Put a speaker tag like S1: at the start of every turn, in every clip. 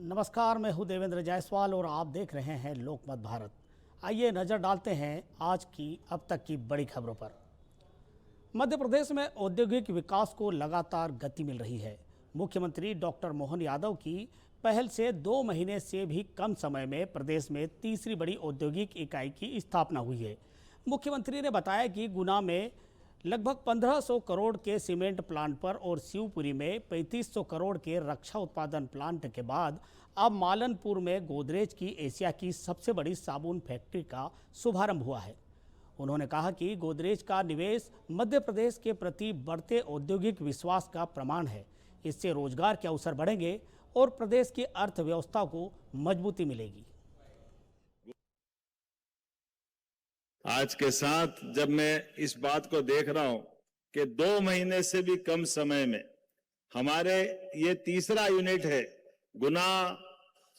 S1: नमस्कार, मैं हूं देवेंद्र जायसवाल और आप देख रहे हैं लोकमत भारत। आइए नजर डालते हैं आज की अब तक की बड़ी खबरों पर। मध्य प्रदेश में औद्योगिक विकास को लगातार गति मिल रही है। मुख्यमंत्री डॉक्टर मोहन यादव की पहल से 2 महीने से भी कम समय में प्रदेश में तीसरी बड़ी औद्योगिक इकाई की स्थापना हुई है। मुख्यमंत्री ने बताया कि गुना में लगभग 1500 करोड़ के सीमेंट प्लांट पर और शिवपुरी में 3500 करोड़ के रक्षा उत्पादन प्लांट के बाद अब मालनपुर में गोदरेज की एशिया की सबसे बड़ी साबुन फैक्ट्री का शुभारंभ हुआ है। उन्होंने कहा कि गोदरेज का निवेश मध्य प्रदेश के प्रति बढ़ते औद्योगिक विश्वास का प्रमाण है। इससे रोजगार के अवसर बढ़ेंगे और प्रदेश की अर्थव्यवस्था को मजबूती मिलेगी।
S2: आज के साथ जब मैं इस बात को देख रहा हूं कि 2 महीने से भी कम समय में हमारे ये तीसरा यूनिट है, गुना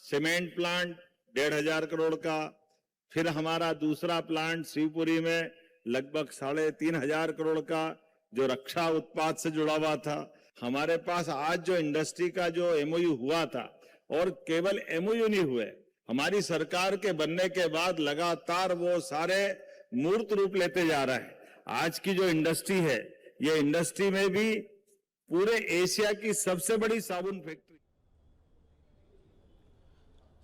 S2: सीमेंट प्लांट 1500 करोड़ का, फिर हमारा दूसरा प्लांट शिवपुरी में लगभग 3500 करोड़ का जो रक्षा उत्पाद से जुड़ा हुआ था। हमारे पास आज जो इंडस्ट्री का जो एमओयू हुआ था, और केवल एमओयू नहीं हुए, हमारी सरकार के बनने के बाद लगातार वो सारे मूर्त रूप लेते जा रहा है। आज की जो इंडस्ट्री है, ये इंडस्ट्री में भी पूरे एशिया की सबसे बड़ी साबुन फैक्ट्री।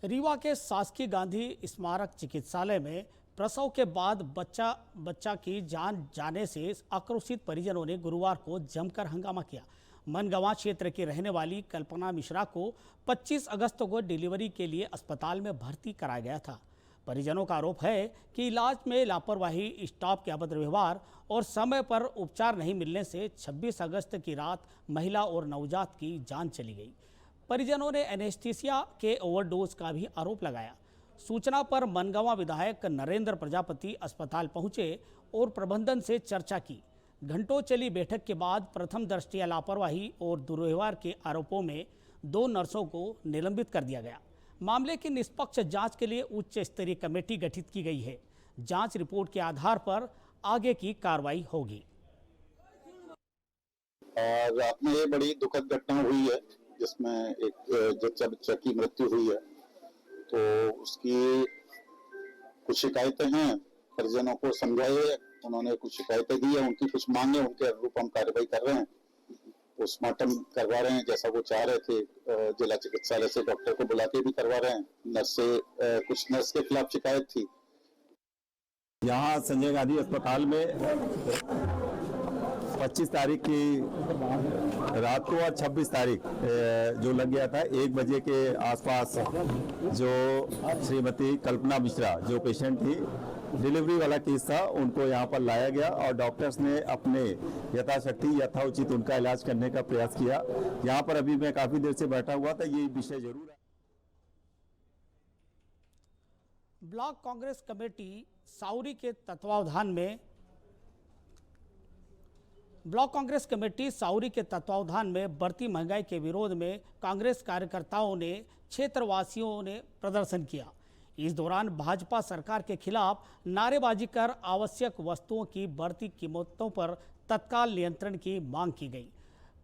S1: रीवा के शासकीय गांधी स्मारक चिकित्सालय में प्रसव के बाद बच्चा की जान जाने से आक्रोशित परिजनों ने गुरुवार को जमकर हंगामा किया। मनगवा क्षेत्र की रहने वाली कल्पना मिश्रा को 25 अगस्त को डिलीवरी के लिए अस्पताल में भर्ती कराया गया था। परिजनों का आरोप है कि इलाज में लापरवाही, स्टाफ के अभद्र व्यवहार और समय पर उपचार नहीं मिलने से 26 अगस्त की रात महिला और नवजात की जान चली गई। परिजनों ने एनेस्थीसिया के ओवरडोज का भी आरोप लगाया। सूचना पर मनगवा विधायक नरेंद्र प्रजापति अस्पताल पहुंचे और प्रबंधन से चर्चा की। घंटों चली बैठक के बाद प्रथम दृष्टया लापरवाही और दुर्व्यवहार के आरोपों में 2 नर्सों को निलंबित कर दिया गया। मामले की निष्पक्ष जांच के लिए उच्च स्तरीय कमेटी गठित की गई है। जांच रिपोर्ट के आधार पर आगे की कार्रवाई होगी।
S3: रात में ये बड़ी दुखद घटना हुई है जिसमें एक जच्चा बच्चा की मृत्यु हुई है। तो उसकी कुछ शिकायतें हैं, परिजनों को समझाए, उन्होंने कुछ शिकायतें दी है, उनकी कुछ मांगे, उनके अनुरूप हम कार्रवाई कर रहे हैं। पोस्टमार्टम करवा रहे हैं जैसा वो चाह रहे थे। जिला चिकित्सालय से डॉक्टर को बुला के भी करवा रहे हैं। कुछ नर्स के खिलाफ शिकायत थी।
S4: यहाँ संजय गांधी अस्पताल में 25 तारीख की रात को और 26 तारीख जो लग गया था 1 बजे के आसपास, जो श्रीमती कल्पना मिश्रा जो पेशेंट थी, डिलीवरी वाला केस था, उनको यहाँ पर लाया गया और डॉक्टर्स ने अपने यथाशक्ति यथाउचित उनका इलाज करने का प्रयास किया। यहाँ पर अभी मैं काफी देर से बैठा हुआ था, ये विषय जरूर है।
S1: ब्लॉक कांग्रेस कमेटी साउरी के तत्वावधान में बढ़ती महंगाई के विरोध में कांग्रेस कार्यकर्ताओं ने क्षेत्रवासियों ने प्रदर्शन किया। इस दौरान भाजपा सरकार के खिलाफ नारेबाजी कर आवश्यक वस्तुओं की बढ़ती कीमतों पर तत्काल नियंत्रण की मांग की गई।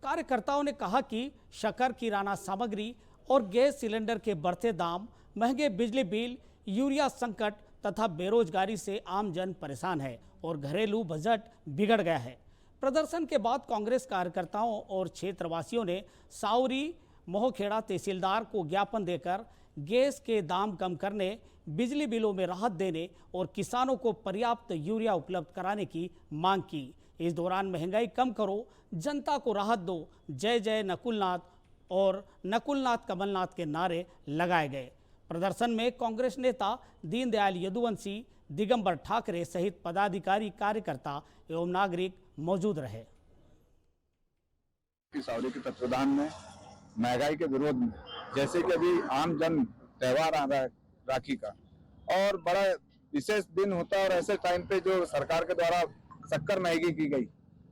S1: कार्यकर्ताओं ने कहा कि शक्कर, किराना सामग्री और गैस सिलेंडर के बढ़ते दाम, महंगे बिजली बिल, यूरिया संकट तथा बेरोजगारी से आम जन परेशान है और घरेलू बजट बिगड़ गया है। प्रदर्शन के बाद कांग्रेस कार्यकर्ताओं और क्षेत्रवासियों ने साउरी मोहखेड़ा तहसीलदार को ज्ञापन देकर गैस के दाम कम करने, बिजली बिलों में राहत देने और किसानों को पर्याप्त यूरिया उपलब्ध कराने की मांग की। इस दौरान महंगाई कम करो, जनता को राहत दो, जय जय नकुलनाथ और नकुलनाथ कमलनाथ के नारे लगाए गए। प्रदर्शन में कांग्रेस नेता दीनदयाल यदुवंशी, दिगंबर ठाकरे सहित पदाधिकारी, कार्यकर्ता एवं नागरिक मौजूद रहे।
S5: साउरी के तत्वावधान में महंगाई के विरोध में, जैसे कि अभी आम जन त्योहार आ रहा है राखी का, और बड़ा विशेष दिन होता है, और ऐसे टाइम पे जो सरकार के द्वारा शक्कर महंगी की गई,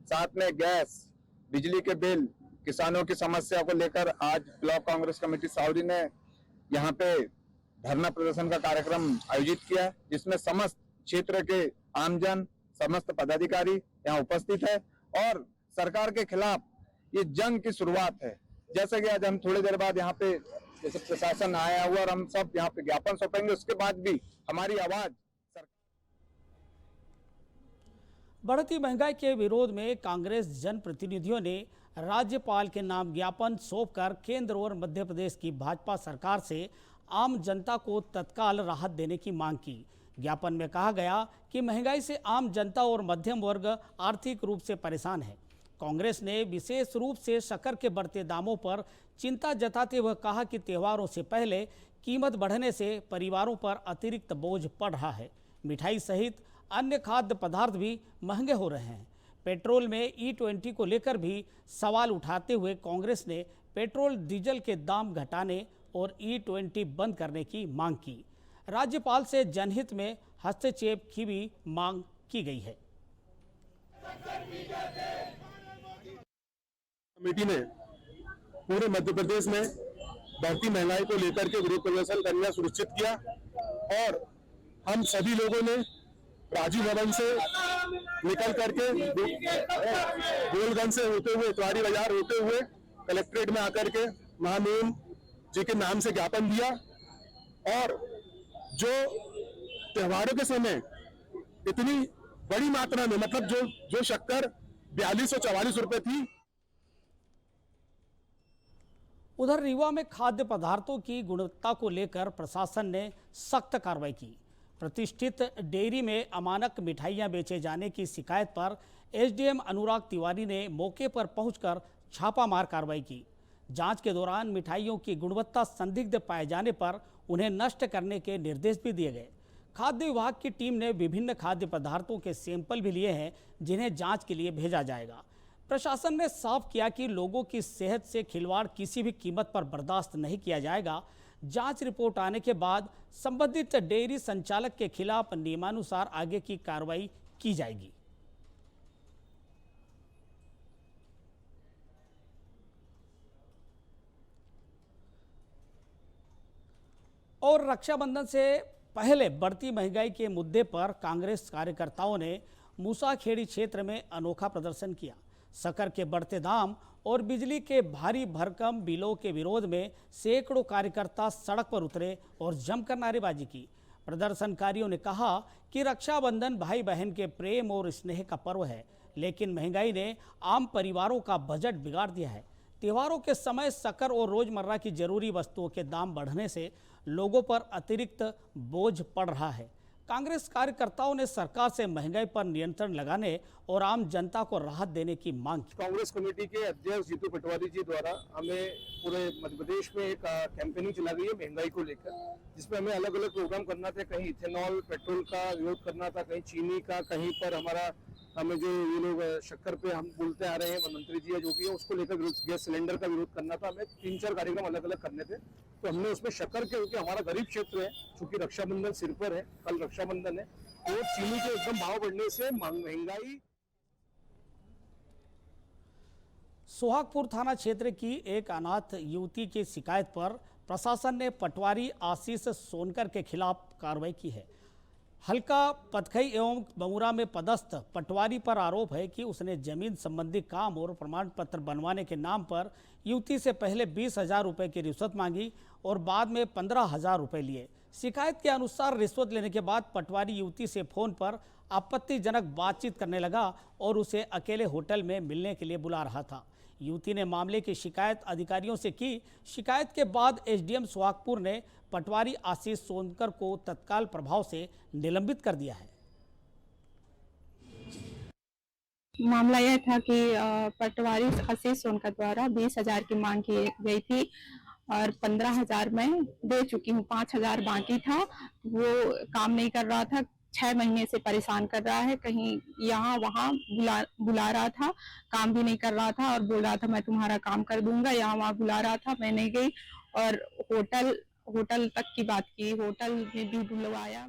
S5: साथ में गैस, बिजली के बिल, किसानों की समस्या को लेकर आज ब्लॉक कांग्रेस कमेटी साउरी ने यहाँ पे धरना प्रदर्शन का कार्यक्रम आयोजित किया, जिसमें समस्त क्षेत्र के आमजन, समस्त पदाधिकारी यहाँ उपस्थित है और सरकार के खिलाफ ये जंग की शुरुआत है। जैसे कि आज हम थोड़ी देर बाद यहाँ पे जैसे प्रशासन आया हुआ और हम सब यहाँ पे ज्ञापन सौंपेंगे, उसके बाद भी हमारी आवाज
S1: बढ़ती महंगाई के विरोध में कांग्रेस जनप्रतिनिधियों ने राज्यपाल के नाम ज्ञापन सौंपकर केंद्र और मध्य प्रदेश की भाजपा सरकार से आम जनता को तत्काल राहत देने की मांग की। ज्ञापन में कहा गया कि महंगाई से आम जनता और मध्यम वर्ग आर्थिक रूप से परेशान है। कांग्रेस ने विशेष रूप से शक्कर के बढ़ते दामों पर चिंता जताते हुए कहा कि त्योहारों से पहले कीमत बढ़ने से परिवारों पर अतिरिक्त बोझ पड़ रहा है। मिठाई सहित अन्य खाद्य पदार्थ भी महंगे हो रहे हैं। पेट्रोल में E20 को लेकर भी सवाल उठाते हुए कांग्रेस ने पेट्रोल डीजल के दाम घटाने और E20 बंद करने की मांग की। राज्यपाल से जनहित में हस्तक्षेप की भी मांग की गई है।
S6: कमेटी ने पूरे मध्य प्रदेश में बढ़ती महंगाई को लेकर के विरोध प्रदर्शन करना सुनिश्चित किया और हम सभी लोगों ने राजीव भवन से निकल करके गोलगंज से होते हुए इतवारी बाजार होते हुए कलेक्ट्रेट में आकर के महामहिम जी के नाम से ज्ञापन दिया और जो त्योहारों के समय इतनी बड़ी मात्रा में मतलब जो शक्कर 4244 रुपए थी।
S1: उधर रीवा में खाद्य पदार्थों की गुणवत्ता को लेकर प्रशासन ने सख्त कार्रवाई की। प्रतिष्ठित डेयरी में अमानक मिठाइयां बेचे जाने की शिकायत पर एसडीएम अनुराग तिवारी ने मौके पर पहुंचकर छापामार कार्रवाई की। जांच के दौरान मिठाइयों की गुणवत्ता संदिग्ध पाए जाने पर उन्हें नष्ट करने के निर्देश भी दिए गए। खाद्य विभाग की टीम ने विभिन्न खाद्य पदार्थों के सैंपल भी लिए हैं, जिन्हें जांच के लिए भेजा जाएगा। प्रशासन ने साफ किया कि लोगों की सेहत से खिलवाड़ किसी भी कीमत पर बर्दाश्त नहीं किया जाएगा। जांच रिपोर्ट आने के बाद संबंधित डेयरी संचालक के खिलाफ नियमानुसार आगे की कार्रवाई की जाएगी। और रक्षाबंधन से पहले बढ़ती महंगाई के मुद्दे पर कांग्रेस कार्यकर्ताओं ने मूसाखेड़ी क्षेत्र में अनोखा प्रदर्शन किया। शक्कर के बढ़ते दाम और बिजली के भारी भरकम बिलों के विरोध में सैकड़ों कार्यकर्ता सड़क पर उतरे और जमकर नारेबाजी की। प्रदर्शनकारियों ने कहा कि रक्षाबंधन भाई बहन के प्रेम और स्नेह का पर्व है, लेकिन महंगाई ने आम परिवारों का बजट बिगाड़ दिया है। त्योहारों के समय शक्कर और रोजमर्रा की जरूरी वस्तुओं के दाम बढ़ने से लोगों पर अतिरिक्त बोझ पड़ रहा है। कांग्रेस कार्यकर्ताओं ने सरकार से महंगाई पर नियंत्रण लगाने और आम जनता को राहत देने की मांग की।
S6: कांग्रेस कमेटी के अध्यक्ष जीतू पटवारी जी द्वारा हमें पूरे मध्य प्रदेश में एक कैंपेनिंग चला गई है महंगाई को लेकर, जिसमें हमें अलग अलग प्रोग्राम करना था। कहीं इथेनॉल पेट्रोल का विरोध करना था, कहीं चीनी का, कहीं पर हमें जो ये लोग शक्कर पे हम बोलते आ रहे हैं मंत्री जी जो भी है उसको लेकर गैस सिलेंडर का विरोध करना था। हमें 3-4 कार्यक्रम अलग अलग करने थे, तो हमने उसमें शक्कर के, क्योंकि हमारा गरीब क्षेत्र है, चूंकि रक्षाबंधन सिर पर है, कल रक्षाबंधन है, तो चीनी के एकदम भाव बढ़ने से महंगाई।
S1: सोहागपुर थाना क्षेत्र की एक अनाथ युवती की शिकायत पर प्रशासन ने पटवारी आशीष सोनकर के खिलाफ कार्रवाई की है। हल्का पथखई एवं बमुरा में पदस्थ पटवारी पर आरोप है कि उसने जमीन संबंधी काम और प्रमाण पत्र बनवाने के नाम पर युवती से पहले 20,000 रुपये की रिश्वत मांगी और बाद में 15,000 रुपये लिए। शिकायत के अनुसार रिश्वत लेने के बाद पटवारी युवती से फोन पर आपत्तिजनक बातचीत करने लगा और उसे अकेले होटल में मिलने के लिए बुला रहा था। युवती ने मामले की शिकायत अधिकारियों से की। शिकायत के बाद एसडीएम सोहागपुर ने पटवारी आशीष सोनकर को तत्काल प्रभाव से निलंबित कर दिया है।
S7: मामला यह था कि पटवारी आशीष सोनकर द्वारा 20,000 की मांग की गई थी और 15,000 मैं दे चुकी हूँ। 5,000 बाकी था। वो काम नहीं कर रहा था, 6 महीने से परेशान कर रहा है। कहीं यहाँ वहाँ बुला रहा था, काम भी नहीं कर रहा था और बोल रहा था मैं तुम्हारा काम कर दूंगा। यहाँ वहाँ बुला रहा था, मैं नहीं गई और होटल तक की बात की, होटल में भी बुलवाया।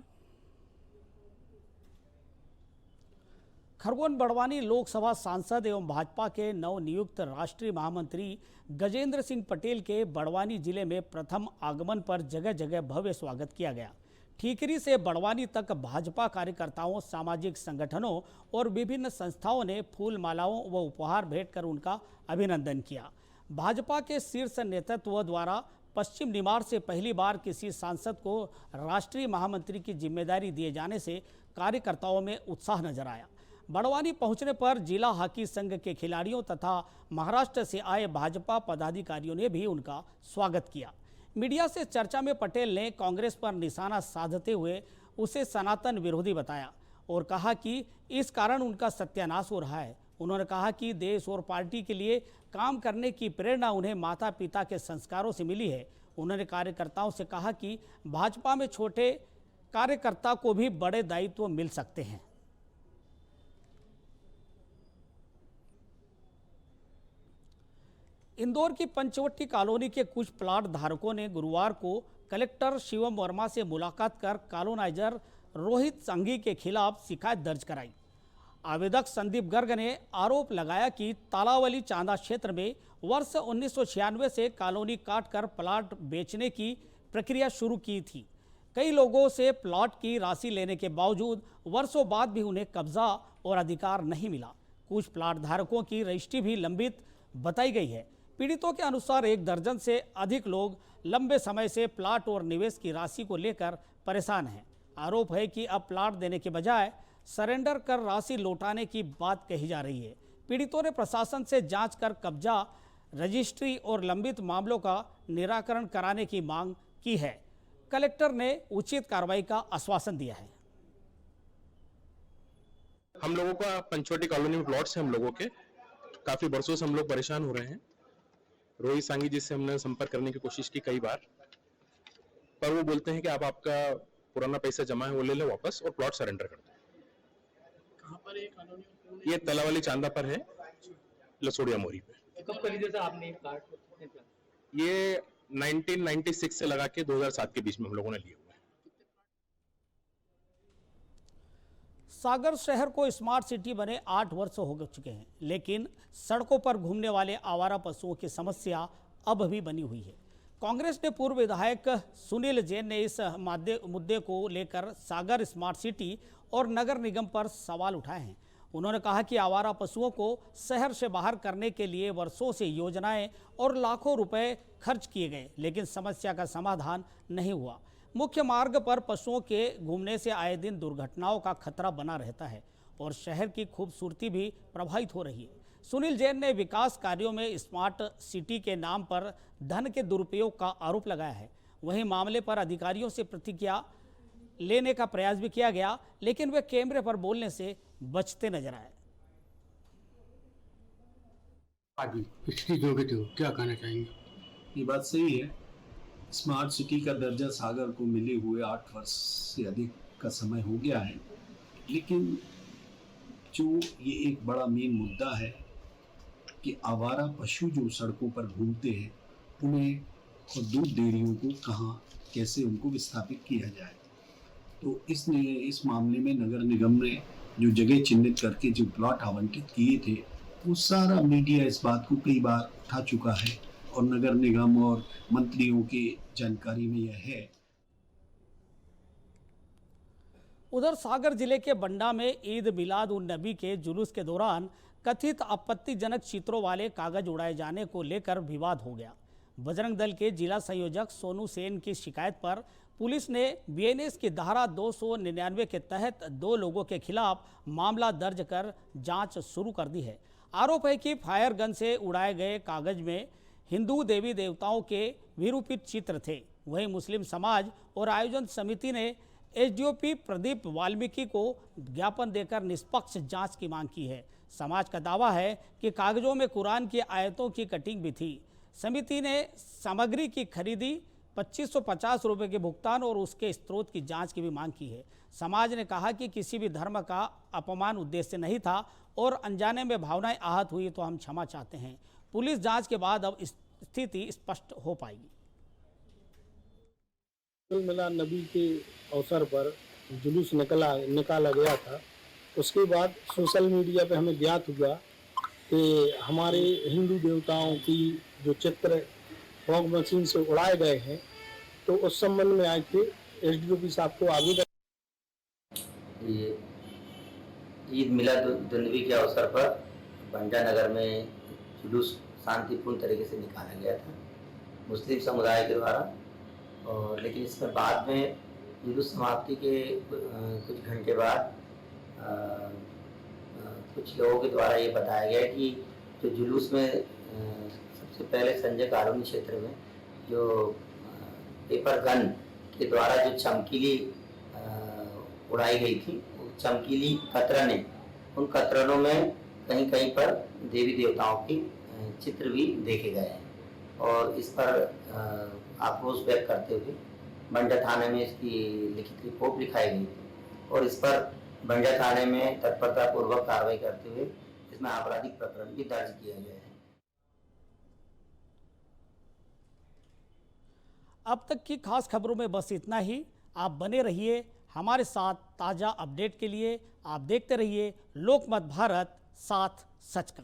S1: खरगोन बड़वानी लोकसभा सांसद एवं भाजपा के नवनियुक्त राष्ट्रीय महामंत्री गजेंद्र सिंह पटेल के बड़वानी जिले में प्रथम आगमन पर जगह जगह भव्य स्वागत किया गया। ठीकरी से बड़वानी तक भाजपा कार्यकर्ताओं, सामाजिक संगठनों और विभिन्न संस्थाओं ने फूल मालाओं व उपहार भेंट कर उनका अभिनंदन किया। भाजपा के शीर्ष नेतृत्व द्वारा पश्चिम निमाड़ से पहली बार किसी सांसद को राष्ट्रीय महामंत्री की जिम्मेदारी दिए जाने से कार्यकर्ताओं में उत्साह नजर आया। बड़वानी पहुंचने पर जिला हॉकी संघ के खिलाड़ियों तथा महाराष्ट्र से आए भाजपा पदाधिकारियों ने भी उनका स्वागत किया। मीडिया से चर्चा में पटेल ने कांग्रेस पर निशाना साधते हुए उसे सनातन विरोधी बताया और कहा कि इस कारण उनका सत्यानाश हो रहा है। उन्होंने कहा कि देश और पार्टी के लिए काम करने की प्रेरणा उन्हें माता पिता के संस्कारों से मिली है। उन्होंने कार्यकर्ताओं से कहा कि भाजपा में छोटे कार्यकर्ता को भी बड़े दायित्व मिल सकते हैं। इंदौर की पंचवटी कॉलोनी के कुछ प्लाट धारकों ने गुरुवार को कलेक्टर शिवम वर्मा से मुलाकात कर कॉलोनाइजर रोहित संघी के खिलाफ शिकायत दर्ज कराई। आवेदक संदीप गर्ग ने आरोप लगाया कि तालावली चांदा क्षेत्र में वर्ष 1996 से कॉलोनी काटकर प्लाट बेचने की प्रक्रिया शुरू की थी। कई लोगों से प्लॉट की राशि लेने के बावजूद वर्षों बाद भी उन्हें कब्जा और अधिकार नहीं मिला। कुछ प्लाट धारकों की रजिस्ट्री भी लंबित बताई गई है। पीड़ितों के अनुसार 1 दर्जन से अधिक लोग लंबे समय से प्लाट और निवेश की राशि को लेकर परेशान हैं। आरोप है कि अब प्लाट देने के बजाय सरेंडर कर राशि लौटाने की बात कही जा रही है। पीड़ितों ने प्रशासन से जांच कर कब्जा, रजिस्ट्री और लंबित मामलों का निराकरण कराने की मांग की है। कलेक्टर ने उचित कार्रवाई का आश्वासन दिया है।
S8: हम लोगों का पंचवटी कॉलोनी में प्लॉट्स हैं हम लोगों के, काफी वर्षों से हम लोग परेशान हो रहे हैं। रोहित सांगी जी से हमने संपर्क करने की कोशिश की कई बार, पर वो बोलते हैं कि आप आपका पुराना पैसा जमा है वो ले लो वापस और प्लॉट सरेंडर कर दो।
S9: कहाँ पर ये कॉलोनी?
S8: ये तलावाली चांदा पर है, लसोड़िया मोरी पे।
S9: कब खरीदे थे आपने प्लाट?
S8: ये 1996 से लगा के 2007 के बीच में हम लोगों ने लिए हुए हैं।
S1: सागर शहर को स्मार्ट सिटी बने 8 वर्ष हो चुके हैं, लेकिन सड़कों पर घूमने वाले आवारा पशुओं की समस्या अब भी बनी हुई है। कांग्रेस ने पूर्व विधायक सुनील जैन ने इस मुद्दे को लेकर सागर स्मार्ट सिटी और नगर निगम पर सवाल उठाए हैं। उन्होंने कहा कि आवारा पशुओं को शहर से बाहर करने के लिए वर्षों से योजनाएं और लाखों रुपए खर्च किए गए, लेकिन समस्या का समाधान नहीं हुआ। मुख्य मार्ग पर पशुओं के घूमने से आए दिन दुर्घटनाओं का खतरा बना रहता है और शहर की खूबसूरती भी प्रभावित हो रही है। सुनील जैन ने विकास कार्यों में स्मार्ट सिटी के नाम पर धन के दुरुपयोग का आरोप लगाया है। वहीं मामले पर अधिकारियों से प्रतिक्रिया लेने का प्रयास भी किया गया, लेकिन वे कैमरे पर बोलने से बचते नजर आए।
S10: क्या कहना चाहेंगे?
S11: ये बात सही है। स्मार्ट सिटी का दर्जा सागर को मिले हुए 8 वर्ष से अधिक का समय हो गया है, लेकिन जो ये एक बड़ा मेन मुद्दा है कि आवारा पशु जो सड़कों पर घूमते हैं उन्हें और दूध डेयरियों को कहाँ कैसे उनको विस्थापित किया जाए। तो इसलिए इस मामले में नगर निगम ने जो जगह चिन्हित करके जो प्लॉट आवंटित किए थे वो सारा मीडिया इस बात को कई बार उठा चुका है और नगर निगम और मंत्रियों की जानकारी में यह है।
S1: उधर सागर जिले के बंडा में ईद मिलाद उन नबी के जुलूस के दौरान कथित आपत्तिजनक चित्रों वाले कागज उड़ाए जाने को लेकर विवाद हो गया। बजरंग दल के जिला संयोजक सोनू सेन की शिकायत पर पुलिस ने बीएनएस की धारा 299 के तहत 2 लोगों के खिलाफ मामला दर्ज कर जांच शुरू कर दी है। आरोप है कि फायर गन से उड़ाए गए कागज में हिंदू देवी देवताओं के विरूपित चित्र थे। वहीं मुस्लिम समाज और आयोजन समिति ने एसडीओपी प्रदीप वाल्मीकि को ज्ञापन देकर निष्पक्ष जांच की मांग की है। समाज का दावा है कि कागजों में कुरान की आयतों की कटिंग भी थी। समिति ने सामग्री की खरीदी 2550 रुपये के भुगतान और उसके स्रोत की जांच की भी मांग की है। समाज ने कहा कि किसी भी धर्म का अपमान उद्देश्य नहीं था और अनजाने में भावनाएं आहत हुई तो हम क्षमा चाहते हैं। पुलिस जांच के बाद अब स्थिति स्पष्ट हो पाएगी।
S10: मिलाद नबी के अवसर पर जुलूस निकाला गया था। उसके बाद सोशल मीडिया पे हमें ज्ञात हुआ कि हमारे हिंदू देवताओं की जो चित्र फॉग मशीन से उड़ाए गए हैं, तो उस संबंध में आए थे एसडीओपी साहब को आगे।
S12: ईद मिलादुन्नबी के अवसर पर बंडा नगर में जुलूस शांतिपूर्ण तरीके से निकाला गया था मुस्लिम समुदाय के द्वारा, और लेकिन इसमें बाद में जुलूस समाप्ति के कुछ घंटे बाद कुछ लोगों के द्वारा ये बताया गया कि जो जुलूस में सबसे पहले संजय कॉलोनी क्षेत्र में जो पेपर गन के द्वारा जो चमकीली उड़ाई गई थी, वो चमकीली कतरने, उन कतरनों में कहीं कहीं पर देवी देवताओं की चित्र भी देखे गए हैं, और इस पर आक्रोश व्यक्त करते हुए बंडा थाने में इसकी लिखित रिपोर्ट लिखाई गई और इस पर बंडा थाने में तत्परता पूर्वक कार्रवाई करते हुए इसमें आपराधिक प्रकरण भी दर्ज किया गया है।
S1: अब तक की खास खबरों में बस इतना ही। आप बने रहिए हमारे साथ ताज़ा अपडेट के लिए। आप देखते रहिए लोकमत भारत, साथ सच का।